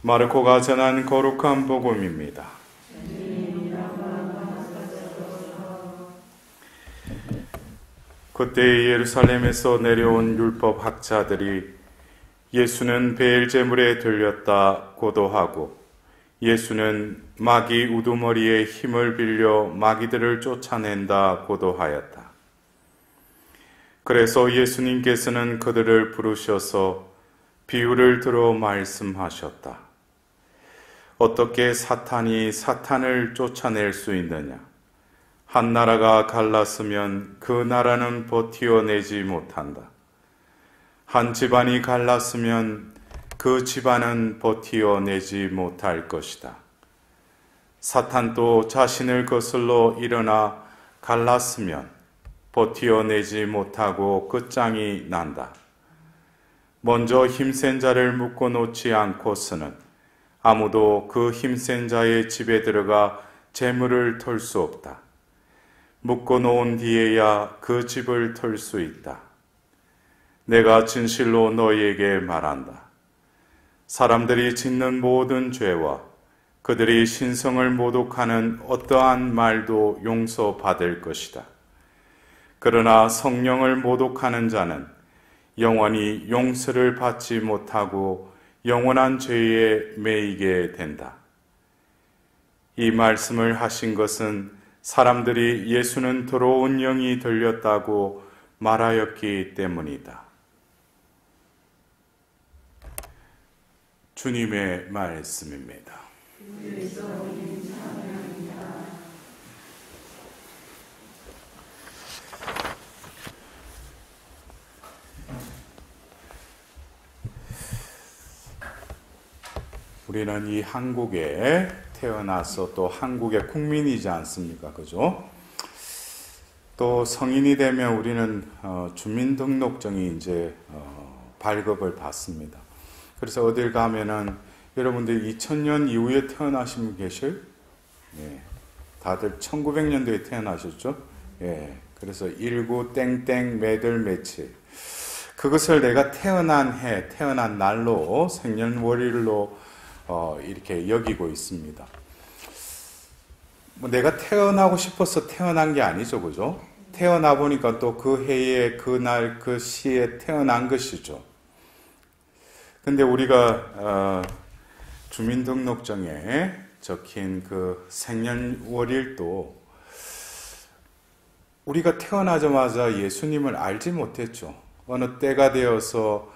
마르코가 전한 거룩한 복음입니다. 그때 예루살렘에서 내려온 율법 학자들이 예수는 베엘제물에 들렸다 고도하고 예수는 마귀 우두머리의 힘을 빌려 마귀들을 쫓아낸다 고도하였다. 그래서 예수님께서는 그들을 부르셔서 비유를 들어 말씀하셨다. 어떻게 사탄이 사탄을 쫓아낼 수 있느냐? 한 나라가 갈랐으면 그 나라는 버티어내지 못한다. 한 집안이 갈랐으면 그 집안은 버티어내지 못할 것이다. 사탄도 자신을 거슬러 일어나 갈랐으면 버티어내지 못하고 끝장이 난다. 먼저 힘센 자를 묶어놓지 않고서는 아무도 그 힘센 자의 집에 들어가 재물을 털 수 없다. 묶어놓은 뒤에야 그 집을 털 수 있다. 내가 진실로 너희에게 말한다. 사람들이 짓는 모든 죄와 그들이 신성을 모독하는 어떠한 말도 용서받을 것이다. 그러나 성령을 모독하는 자는 영원히 용서를 받지 못하고 영원한 죄에 매이게 된다. 이 말씀을 하신 것은 사람들이 예수는 더러운 영이 들렸다고 말하였기 때문이다. 주님의 말씀입니다. 우리는 이 한국에 태어나서 또 한국의 국민이지 않습니까? 그죠? 또 성인이 되면 우리는 주민등록증이 이제 발급을 받습니다. 그래서 어딜 가면은 여러분들 2000년 이후에 태어나신 분 계셔요? 예. 다들 1900년도에 태어나셨죠? 예. 그래서 19 땡땡 매들 며칠. 그것을 내가 태어난 해, 태어난 날로 생년월일로 이렇게 여기고 있습니다. 뭐 내가 태어나고 싶어서 태어난 게 아니죠, 그죠? 태어나 보니까 또 그 해에, 그 날, 그 시에 태어난 것이죠. 근데 우리가 주민등록증에 적힌 그 생년월일도 우리가 태어나자마자 예수님을 알지 못했죠. 어느 때가 되어서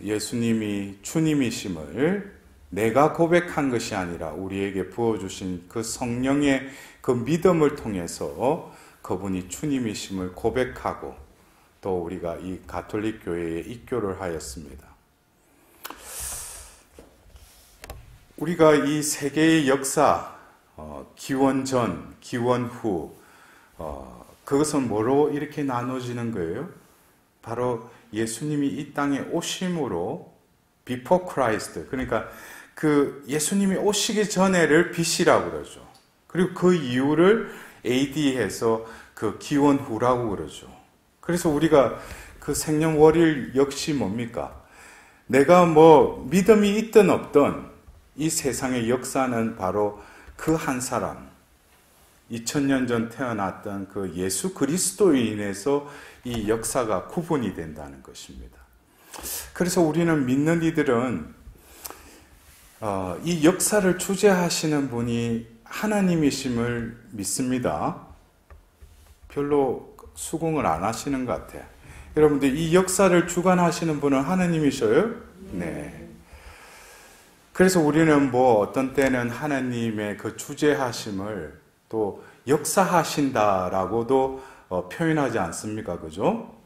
예수님이 주님이심을 내가 고백한 것이 아니라 우리에게 부어주신 그 성령의 그 믿음을 통해서 그분이 주님이심을 고백하고 또 우리가 이 가톨릭 교회에 입교를 하였습니다. 우리가 이 세계의 역사, 기원 전, 기원 후, 그것은 뭐로 이렇게 나눠지는 거예요? 바로 예수님이 이 땅에 오심으로 before Christ, 그러니까 그 예수님이 오시기 전에를 BC라고 그러죠. 그리고 그 이후를 AD해서 그 기원 후라고 그러죠. 그래서 우리가 그 생년월일 역시 뭡니까? 내가 뭐 믿음이 있든 없든 이 세상의 역사는 바로 그 한 사람, 2000년 전 태어났던 그 예수 그리스도로 인해서 이 역사가 구분이 된다는 것입니다. 그래서 우리는 믿는 이들은 이 역사를 주재하시는 분이 하나님이심을 믿습니다. 별로 수긍을 안 하시는 것 같아요. 여러분들 이 역사를 주관하시는 분은 하나님이셔요? 네. 그래서 우리는 뭐 어떤 때는 하나님의 그 주재하심을 또 역사하신다라고도 표현하지 않습니까? 그죠?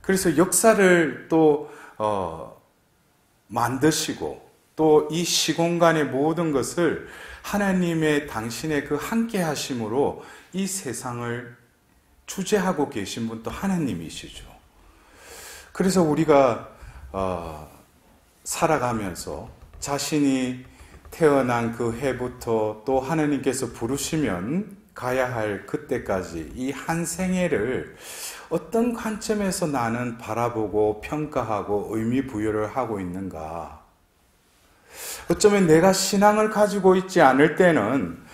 그래서 역사를 또 만드시고 또 이 시공간의 모든 것을 하나님의 당신의 그 함께 하심으로 이 세상을 주재하고 계신 분도 하나님이시죠. 그래서 우리가 살아가면서 자신이 태어난 그 해부터 또 하나님께서 부르시면 가야 할 그때까지 이 한 생애를 어떤 관점에서 나는 바라보고 평가하고 의미 부여를 하고 있는가? 어쩌면 내가 신앙을 가지고 있지 않을 때는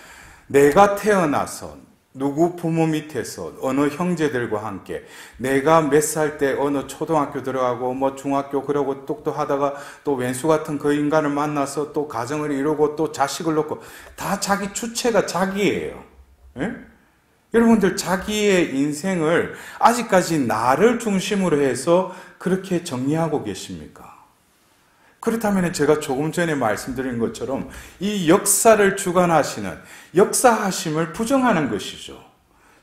내가 태어나서 누구 부모 밑에서 어느 형제들과 함께 내가 몇 살 때 어느 초등학교 들어가고 뭐 중학교 그러고 뚝뚝 하다가 또 왼수 같은 그 인간을 만나서 또 가정을 이루고 또 자식을 낳고 다 자기 주체가 자기예요. 예? 여러분들 자기의 인생을 아직까지 나를 중심으로 해서 그렇게 정리하고 계십니까? 그렇다면 제가 조금 전에 말씀드린 것처럼 이 역사를 주관하시는 역사하심을 부정하는 것이죠.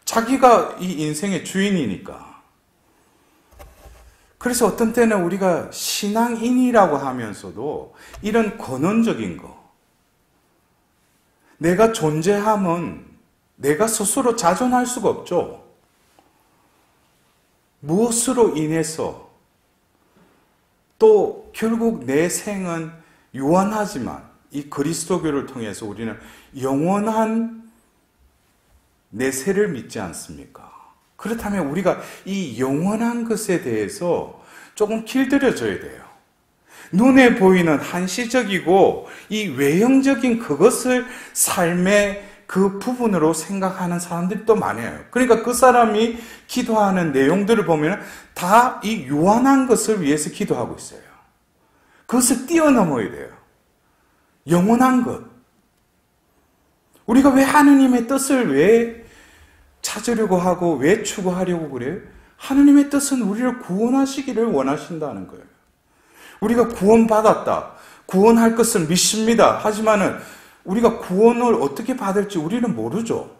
자기가 이 인생의 주인이니까. 그래서 어떤 때는 우리가 신앙인이라고 하면서도 이런 권원적인 거, 내가 존재함은 내가 스스로 자존할 수가 없죠. 무엇으로 인해서 또 결국 내 생은 유한하지만 이 그리스도교를 통해서 우리는 영원한 내세를 믿지 않습니까? 그렇다면 우리가 이 영원한 것에 대해서 조금 길들여져야 돼요. 눈에 보이는 한시적이고 이 외형적인 그것을 삶의 그 부분으로 생각하는 사람들이 또 많아요. 그러니까 그 사람이 기도하는 내용들을 보면 다 이 유한한 것을 위해서 기도하고 있어요. 그것을 뛰어넘어야 돼요. 영원한 것. 우리가 왜 하느님의 뜻을 왜 찾으려고 하고 왜 추구하려고 그래요? 하느님의 뜻은 우리를 구원하시기를 원하신다는 거예요. 우리가 구원받았다. 구원할 것을 믿습니다. 하지만은 우리가 구원을 어떻게 받을지 우리는 모르죠.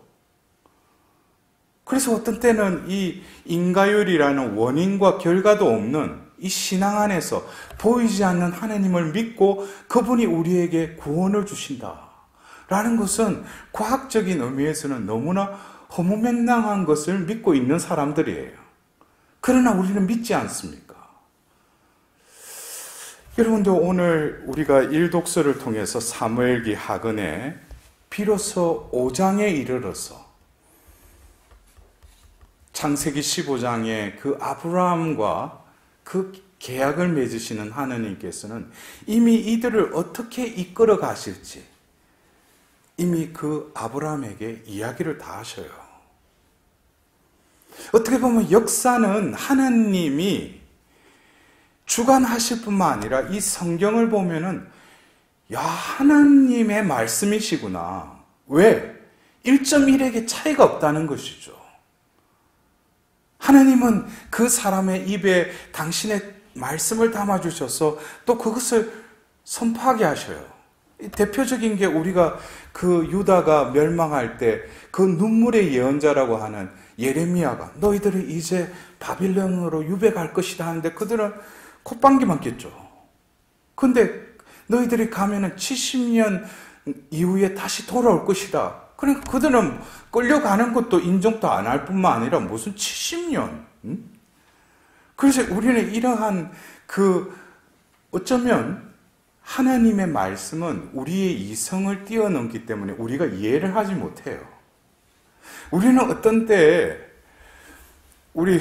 그래서 어떤 때는 이 인과율이라는 원인과 결과도 없는 이 신앙 안에서 보이지 않는 하나님을 믿고 그분이 우리에게 구원을 주신다라는 것은 과학적인 의미에서는 너무나 허무맹랑한 것을 믿고 있는 사람들이에요. 그러나 우리는 믿지 않습니까? 여러분도 오늘 우리가 일독서를 통해서 사무엘기 하근에 비로소 5장에 이르러서 창세기 15장에 그 아브라함과 그 계약을 맺으시는 하나님께서는 이미 이들을 어떻게 이끌어 가실지 이미 그 아브라함에게 이야기를 다 하셔요. 어떻게 보면 역사는 하나님이 주관하실 뿐만 아니라 이 성경을 보면은 야, 하나님의 말씀이시구나. 왜? 1.1에게 차이가 없다는 것이죠. 하나님은 그 사람의 입에 당신의 말씀을 담아주셔서 또 그것을 선포하게 하셔요. 대표적인 게 우리가 그 유다가 멸망할 때 그 눈물의 예언자라고 하는 예레미야가 너희들은 이제 바빌론으로 유배갈 것이다 하는데 그들은 콧방귀만 꼈죠. 근데 너희들이 가면은 70년 이후에 다시 돌아올 것이다. 그러니까 그들은 끌려가는 것도 인정도 안 할 뿐만 아니라 무슨 70년. 그래서 우리는 이러한 어쩌면 하나님의 말씀은 우리의 이성을 뛰어넘기 때문에 우리가 이해를 하지 못해요. 우리는 어떤 때 우리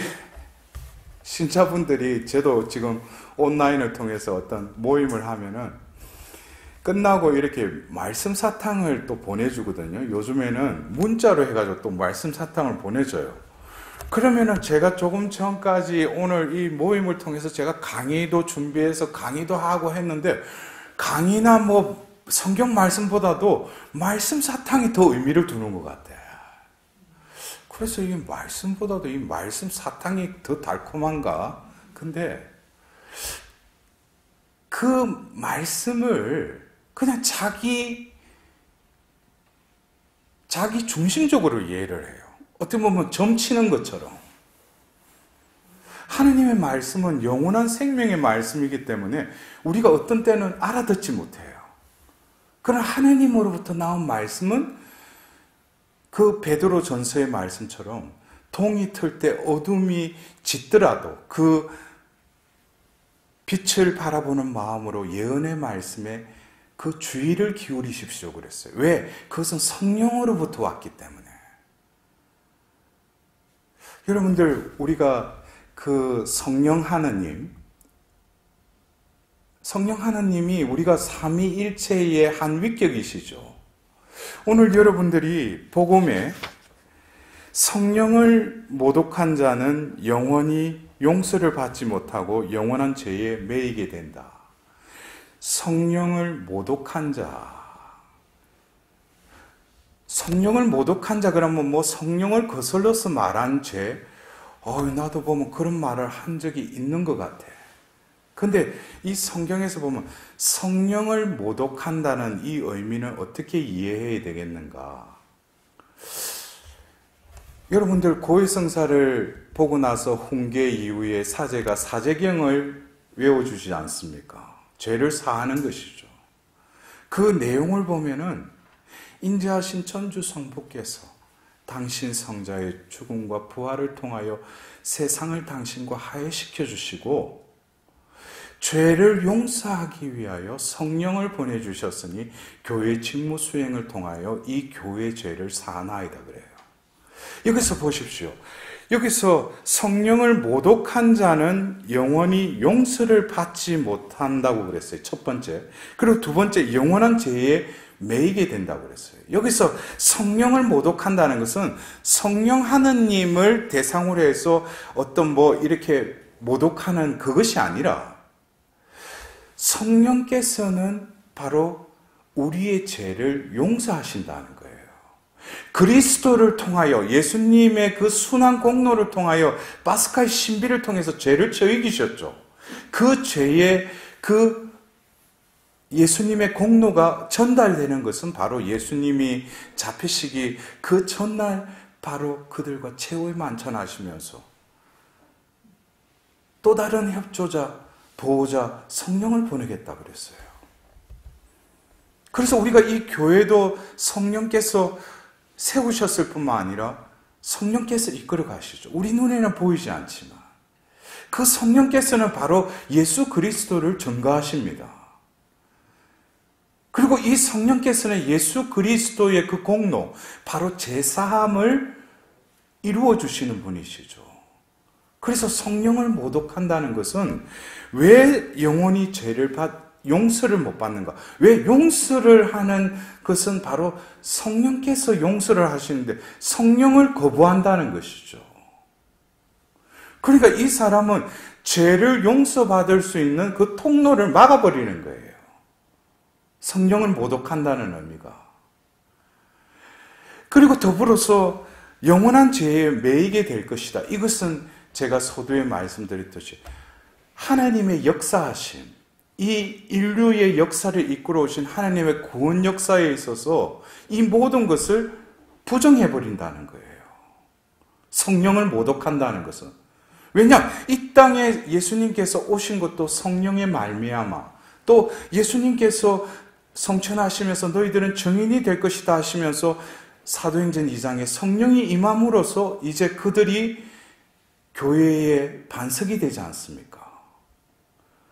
신자분들이 저도 지금 온라인을 통해서 어떤 모임을 하면은 끝나고 이렇게 말씀 사탕을 또 보내주거든요. 요즘에는 문자로 해가지고 또 말씀 사탕을 보내줘요. 그러면은 제가 조금 전까지 오늘 이 모임을 통해서 제가 강의도 준비해서 강의도 하고 했는데 강의나 뭐 성경 말씀보다도 말씀 사탕이 더 의미를 두는 것 같아요. 그래서 이 말씀보다도 이 말씀 사탕이 더 달콤한가? 근데 그 말씀을 그냥 자기 중심적으로 이해를 해요. 어떻게 보면 점치는 것처럼. 하나님의 말씀은 영원한 생명의 말씀이기 때문에 우리가 어떤 때는 알아듣지 못해요. 그러나 하나님으로부터 나온 말씀은 그 베드로 전서의 말씀처럼 동이 틀 때 어둠이 짙더라도 그 빛을 바라보는 마음으로 예언의 말씀에 그 주의를 기울이십시오 그랬어요. 왜? 그것은 성령으로부터 왔기 때문에. 여러분들 우리가 그 성령 하나님, 성령 하나님이 우리가 삼위일체의 한 위격이시죠. 오늘 여러분들이 복음에 성령을 모독한 자는 영원히 용서를 받지 못하고 영원한 죄에 매이게 된다. 성령을 모독한 자. 성령을 모독한 자 그러면 뭐 성령을 거슬러서 말한 죄? 나도 보면 그런 말을 한 적이 있는 것 같아. 근데 이 성경에서 보면 성령을 모독한다는 이 의미는 어떻게 이해해야 되겠는가? 여러분들 고해성사를 보고 나서 훈계 이후에 사제가 사제경을 외워주지 않습니까? 죄를 사하는 것이죠. 그 내용을 보면은 인자하신 천주 성부께서 당신 성자의 죽음과 부활을 통하여 세상을 당신과 화해시켜 주시고 죄를 용서하기 위하여 성령을 보내주셨으니 교회 직무 수행을 통하여 이 교회의 죄를 사하나이다 그래요. 여기서 보십시오. 여기서 성령을 모독한 자는 영원히 용서를 받지 못한다고 그랬어요. 첫 번째. 그리고 두 번째, 영원한 죄에 매이게 된다고 그랬어요. 여기서 성령을 모독한다는 것은 성령 하느님을 대상으로 해서 어떤 이렇게 모독하는 그것이 아니라 성령께서는 바로 우리의 죄를 용서하신다는 거예요. 그리스도를 통하여 예수님의 그 순환 공로를 통하여 파스카의 신비를 통해서 죄를 져 이기셨죠. 그 죄의 그 예수님의 공로가 전달되는 것은 바로 예수님이 잡히시기 그 전날 바로 그들과 최후에 만찬하시면서 또 다른 협조자, 보호자, 성령을 보내겠다 그랬어요. 그래서 우리가 이 교회도 성령께서 세우셨을 뿐만 아니라 성령께서 이끌어 가시죠. 우리 눈에는 보이지 않지만 그 성령께서는 바로 예수 그리스도를 전가하십니다. 그리고 이 성령께서는 예수 그리스도의 그 공로, 바로 제사함을 이루어 주시는 분이시죠. 그래서 성령을 모독한다는 것은 왜 영원히 용서를 못 받는가? 왜 용서를 하는 것은 바로 성령께서 용서를 하시는데 성령을 거부한다는 것이죠. 그러니까 이 사람은 죄를 용서받을 수 있는 그 통로를 막아버리는 거예요. 성령을 모독한다는 의미가. 그리고 더불어서 영원한 죄에 매이게 될 것이다. 이것은 제가 서두에 말씀드렸듯이 하나님의 역사하심, 이 인류의 역사를 이끌어 오신 하나님의 구원 역사에 있어서 이 모든 것을 부정해버린다는 거예요. 성령을 모독한다는 것은. 왜냐? 이 땅에 예수님께서 오신 것도 성령의 말미암아, 또 예수님께서 성천하시면서 너희들은 증인이 될 것이다 하시면서 사도행전 2장에 성령이 임함으로써 이제 그들이 교회의 반석이 되지 않습니까?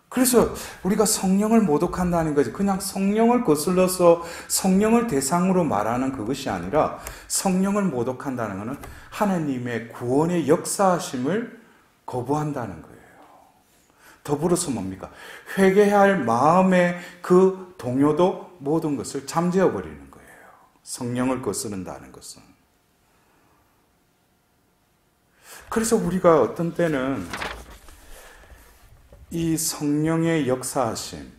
그래서 우리가 성령을 모독한다는 것이 그냥 성령을 거슬러서 성령을 대상으로 말하는 그것이 아니라 성령을 모독한다는 것은 하나님의 구원의 역사하심을 거부한다는 거예요. 더불어서 뭡니까? 회개할 마음의 그 동요도 모든 것을 잠재워버리는 거예요. 성령을 거스른다는 것은. 그래서 우리가 어떤 때는 이 성령의 역사하심,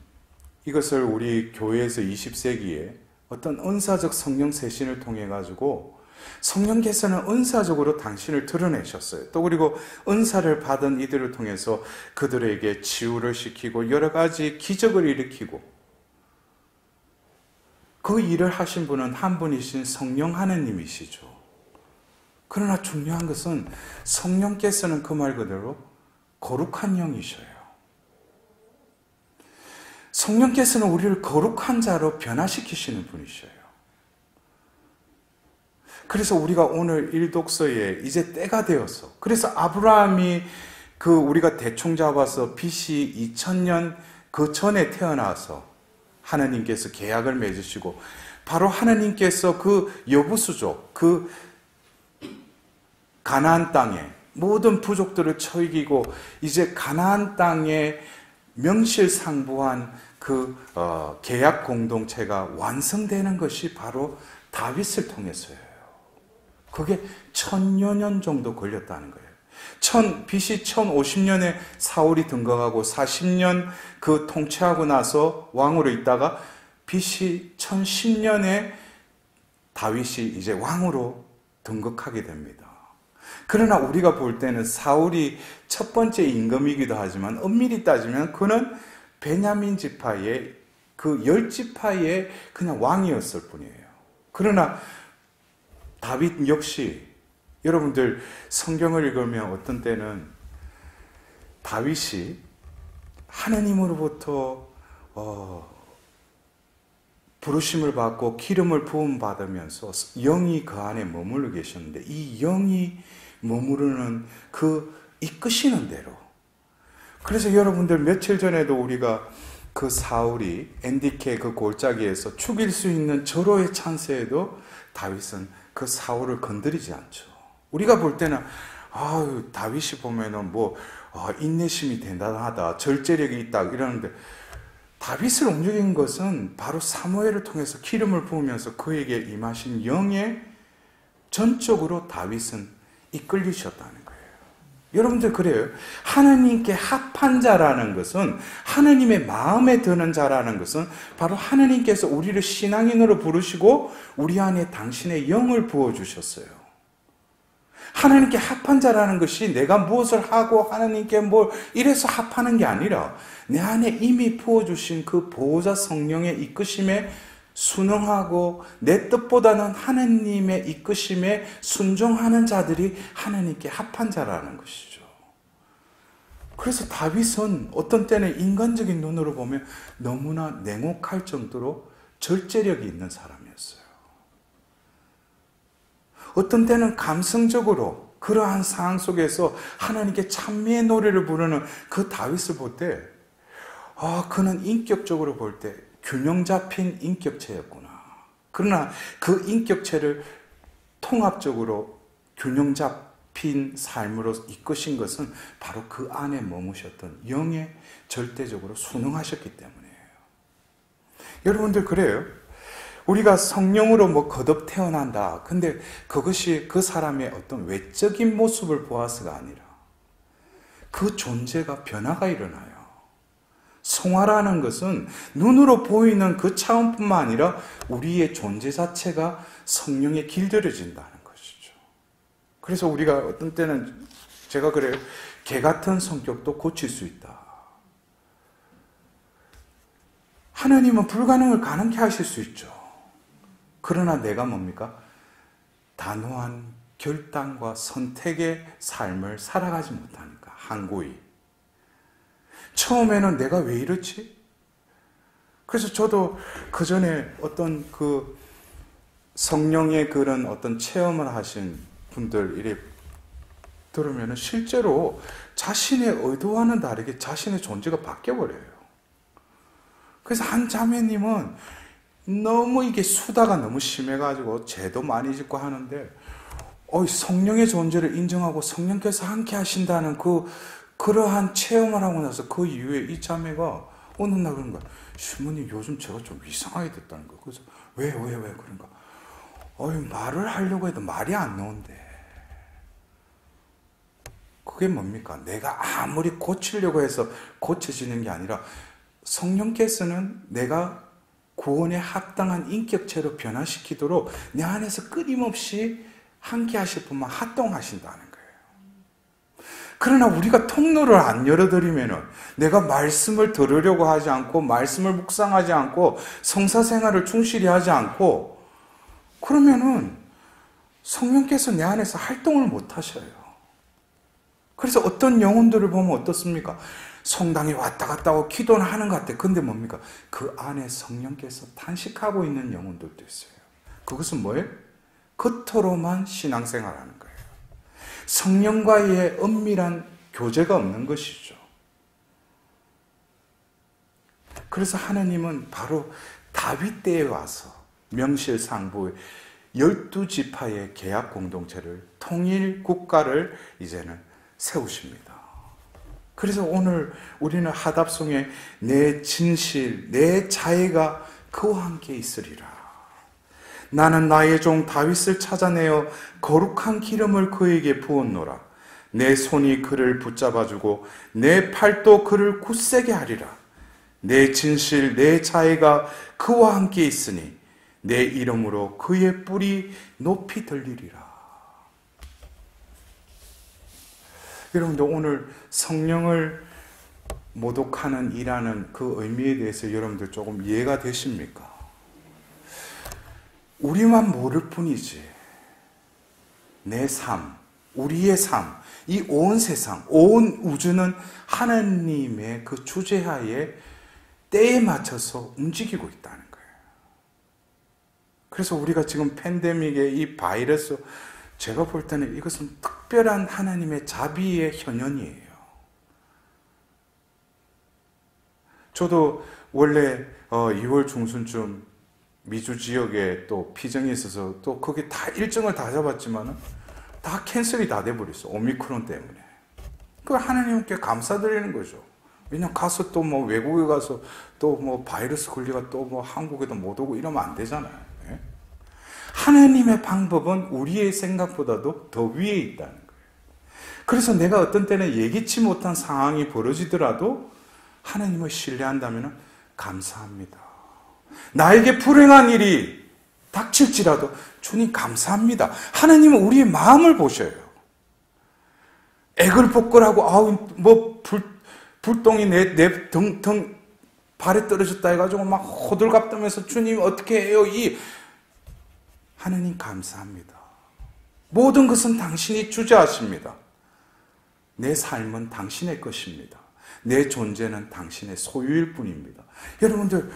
이것을 우리 교회에서 20세기에 어떤 은사적 성령 세신을 통해 가지고 성령께서는 은사적으로 당신을 드러내셨어요. 또 그리고 은사를 받은 이들을 통해서 그들에게 치유를 시키고 여러 가지 기적을 일으키고 그 일을 하신 분은 한 분이신 성령 하느님이시죠. 그러나 중요한 것은 성령께서는 그 말 그대로 거룩한 영이셔요. 성령께서는 우리를 거룩한 자로 변화시키시는 분이셔요. 그래서 우리가 오늘 일독서에 이제 때가 되어서, 그래서 아브라함이 우리가 대충 잡아서 BC 2000년 그 전에 태어나서 하나님께서 계약을 맺으시고 바로 하나님께서 그 여부수족, 그 가나안 땅에 모든 부족들을 쳐 이기고 이제 가나안 땅에 명실상부한 그 계약 공동체가 완성되는 것이 바로 다윗을 통해서예요. 그게 1000여 년 정도 걸렸다는 거예요. BC 1050년에 사울이 등극하고 40년 그 통치하고 나서 왕으로 있다가 BC 1010년에 다윗이 이제 왕으로 등극하게 됩니다. 그러나 우리가 볼 때는 사울이 첫 번째 임금이기도 하지만 엄밀히 따지면 그는 베냐민 지파의 그 10지파의 그냥 왕이었을 뿐이에요. 그러나 다윗 역시 여러분들 성경을 읽으면 어떤 때는 다윗이 하나님으로부터 부르심을 받고 기름을 부음 받으면서 영이 그 안에 머물러 계셨는데 이 영이 머무르는 그 이끄시는 대로. 그래서 여러분들 며칠 전에도 우리가 그 사울이 엔디케 그 골짜기에서 죽일 수 있는 절호의 찬스에도 다윗은 그 사울을 건드리지 않죠. 우리가 볼 때는 다윗이 보면은 인내심이 대단하다, 절제력이 있다 이러는데 다윗을 움직인 것은 바로 사무엘을 통해서 기름을 부으면서 그에게 임하신 영에 전적으로 다윗은 이끌리셨다는 거예요. 여러분들 그래요. 하나님께 합한 자라는 것은, 하나님의 마음에 드는 자라는 것은 바로 하나님께서 우리를 신앙인으로 부르시고 우리 안에 당신의 영을 부어주셨어요. 하나님께 합한 자라는 것이 내가 무엇을 하고 하나님께 이래서 합하는 게 아니라 내 안에 이미 부어주신 그 보호자 성령의 이끄심에 순응하고 내 뜻보다는 하나님의 이끄심에 순종하는 자들이 하나님께 합한 자라는 것이죠. 그래서 다윗은 어떤 때는 인간적인 눈으로 보면 너무나 냉혹할 정도로 절제력이 있는 사람이었어요. 어떤 때는 감성적으로 그러한 상황 속에서 하나님께 찬미의 노래를 부르는 그 다윗을 볼 때 그는 인격적으로 볼 때 균형 잡힌 인격체였구나. 그러나 그 인격체를 통합적으로 균형 잡힌 삶으로 이끄신 것은 바로 그 안에 머무셨던 영에 절대적으로 순응하셨기 때문이에요. 여러분들 그래요. 우리가 성령으로 거듭 태어난다. 근데 그것이 그 사람의 어떤 외적인 모습을 보아서가 아니라 그 존재가 변화가 일어나요. 성화라는 것은 눈으로 보이는 그 차원뿐만 아니라 우리의 존재 자체가 성령에 길들여진다는 것이죠. 그래서 우리가 어떤 때는 제가 그래요. 개 같은 성격도 고칠 수 있다. 하나님은 불가능을 가능케 하실 수 있죠. 그러나 내가 뭡니까? 단호한 결단과 선택의 삶을 살아가지 못하니까 한고히. 처음에는 내가 왜 이렇지? 그래서 저도 그 전에 어떤 그 성령의 그런 어떤 체험을 하신 분들 이래 들으면 실제로 자신의 의도와는 다르게 자신의 존재가 바뀌어버려요. 그래서 한 자매님은 너무 이게 수다가 너무 심해가지고 죄도 많이 짓고 하는데 성령의 존재를 인정하고 성령께서 함께 하신다는 그러한 체험을 하고 나서 그 이후에 이 자매가 어느 날 그런 거야. 시모님 요즘 제가 좀 이상하게 됐다는 거야. 그래서 왜 그런가? 말을 하려고 해도 말이 안 나온대. 그게 뭡니까? 내가 아무리 고치려고 해서 고쳐지는 게 아니라 성령께서는 내가 구원에 합당한 인격체로 변화시키도록 내 안에서 끊임없이 함께 하실 분만 활동하신다는 거예요. 그러나 우리가 통로를 안 열어드리면 내가 말씀을 들으려고 하지 않고 말씀을 묵상하지 않고 성사생활을 충실히 하지 않고 그러면은 성령께서 내 안에서 활동을 못 하셔요. 그래서 어떤 영혼들을 보면 어떻습니까? 성당에 왔다 갔다 하고 기도는 하는 것 같아요. 근데 뭡니까? 그 안에 성령께서 탄식하고 있는 영혼들도 있어요. 그것은 뭐예요? 겉으로만 신앙생활하는 거예요. 성령과의 엄밀한 교제가 없는 것이죠. 그래서 하나님은 바로 다윗 때에 와서 명실상부의 12지파의 계약 공동체를 통일 국가를 이제는 세우십니다. 그래서 오늘 우리는 하답송에 내 진실, 내 자애가 그와 함께 있으리라. 나는 나의 종 다윗을 찾아내어 거룩한 기름을 그에게 부었노라. 내 손이 그를 붙잡아주고 내 팔도 그를 굳세게 하리라. 내 진실, 내 자애가 그와 함께 있으니 내 이름으로 그의 뿔이 높이 들리리라. 여러분들 오늘 성령을 모독하는 이라는 그 의미에 대해서 여러분들 조금 이해가 되십니까? 우리만 모를 뿐이지 내 삶, 우리의 삶, 이 온 세상, 온 우주는 하나님의 그 주재하에 때에 맞춰서 움직이고 있다는 거예요. 그래서 우리가 지금 팬데믹의 이 바이러스, 제가 볼 때는 이것은 특별한 하나님의 자비의 현현이에요. 저도 원래 2월 중순쯤 미주 지역에 또 피정이 있어서 또 거기 다 일정을 다 잡았지만은 다 캔슬이 다 돼버렸어. 오미크론 때문에. 그 하나님께 감사드리는 거죠. 왜냐면 가서 또 뭐 외국에 가서 또 뭐 바이러스 걸리가 또 뭐 한국에도 못 오고 이러면 안 되잖아요. 예? 하나님의 방법은 우리의 생각보다도 더 위에 있다는 거예요. 그래서 내가 어떤 때는 예기치 못한 상황이 벌어지더라도 하나님을 신뢰한다면 감사합니다. 나에게 불행한 일이 닥칠지라도 주님 감사합니다. 하나님은 우리의 마음을 보셔요. 애걸복걸하고 불똥이 내 등 발에 떨어졌다 해가지고 막 호들갑 떠면서 주님 어떻게 해요? 하나님 감사합니다. 모든 것은 당신이 주재하십니다. 내 삶은 당신의 것입니다. 내 존재는 당신의 소유일 뿐입니다. 여러분들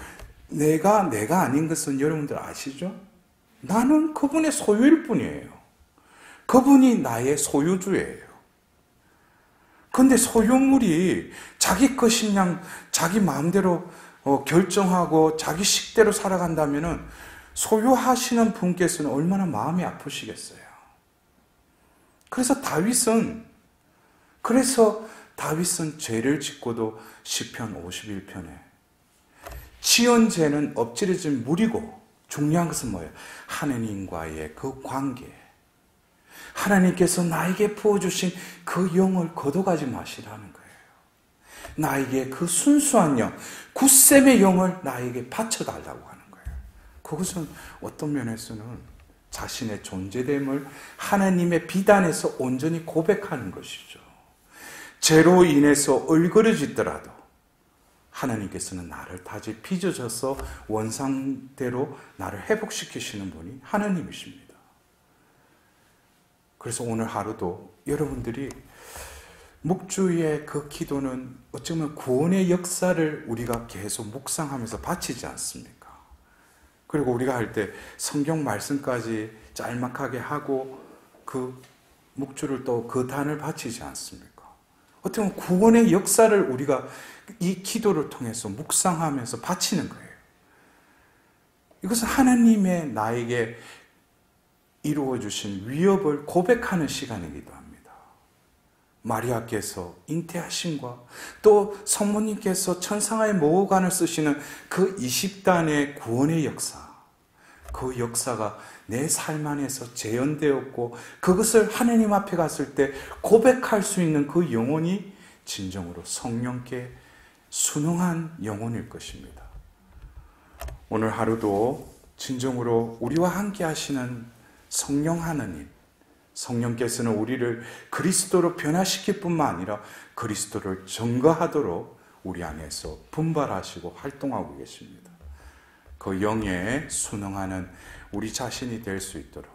내가 아닌 것은 여러분들 아시죠? 나는 그분의 소유일 뿐이에요. 그분이 나의 소유주예요. 그런데 소유물이 자기 것인 양 자기 마음대로 결정하고 자기 식대로 살아간다면 소유하시는 분께서는 얼마나 마음이 아프시겠어요. 그래서 다윗은 죄를 짓고도 시편 51편에 지은 죄는 엎질러진 물이고 중요한 것은 뭐예요? 하나님과의 그 관계, 하나님께서 나에게 부어주신 그 영을 거둬가지 마시라는 거예요. 나에게 그 순수한 영, 굳셈의 영을 나에게 바쳐달라고 하는 거예요. 그것은 어떤 면에서는 자신의 존재됨을 하나님의 비단에서 온전히 고백하는 것이죠. 죄로 인해서 얼그러지더라도 하나님께서는 나를 다시 빚어져서 원상대로 나를 회복시키시는 분이 하나님이십니다. 그래서 오늘 하루도 여러분들이 묵주의 그 기도는 어쩌면 구원의 역사를 우리가 계속 묵상하면서 바치지 않습니까? 그리고 우리가 할 때 성경 말씀까지 짤막하게 하고 그 묵주를 또 그 단을 바치지 않습니까? 어떻게 보면 구원의 역사를 우리가 이 기도를 통해서 묵상하면서 바치는 거예요. 이것은 하나님의 나에게 이루어주신 위협을 고백하는 시간이기도 합니다. 마리아께서 잉태하심과 또 성모님께서 천상의 모호관을 쓰시는 그 20단의 구원의 역사, 그 역사가 내 삶 안에서 재현되었고 그것을 하나님 앞에 갔을 때 고백할 수 있는 그 영혼이 진정으로 성령께 순응한 영혼일 것입니다. 오늘 하루도 진정으로 우리와 함께 하시는 성령 하나님, 성령께서는 우리를 그리스도로 변화시킬 뿐만 아니라 그리스도를 증거하도록 우리 안에서 분발하시고 활동하고 계십니다. 그 영에 순응하는 우리 자신이 될 수 있도록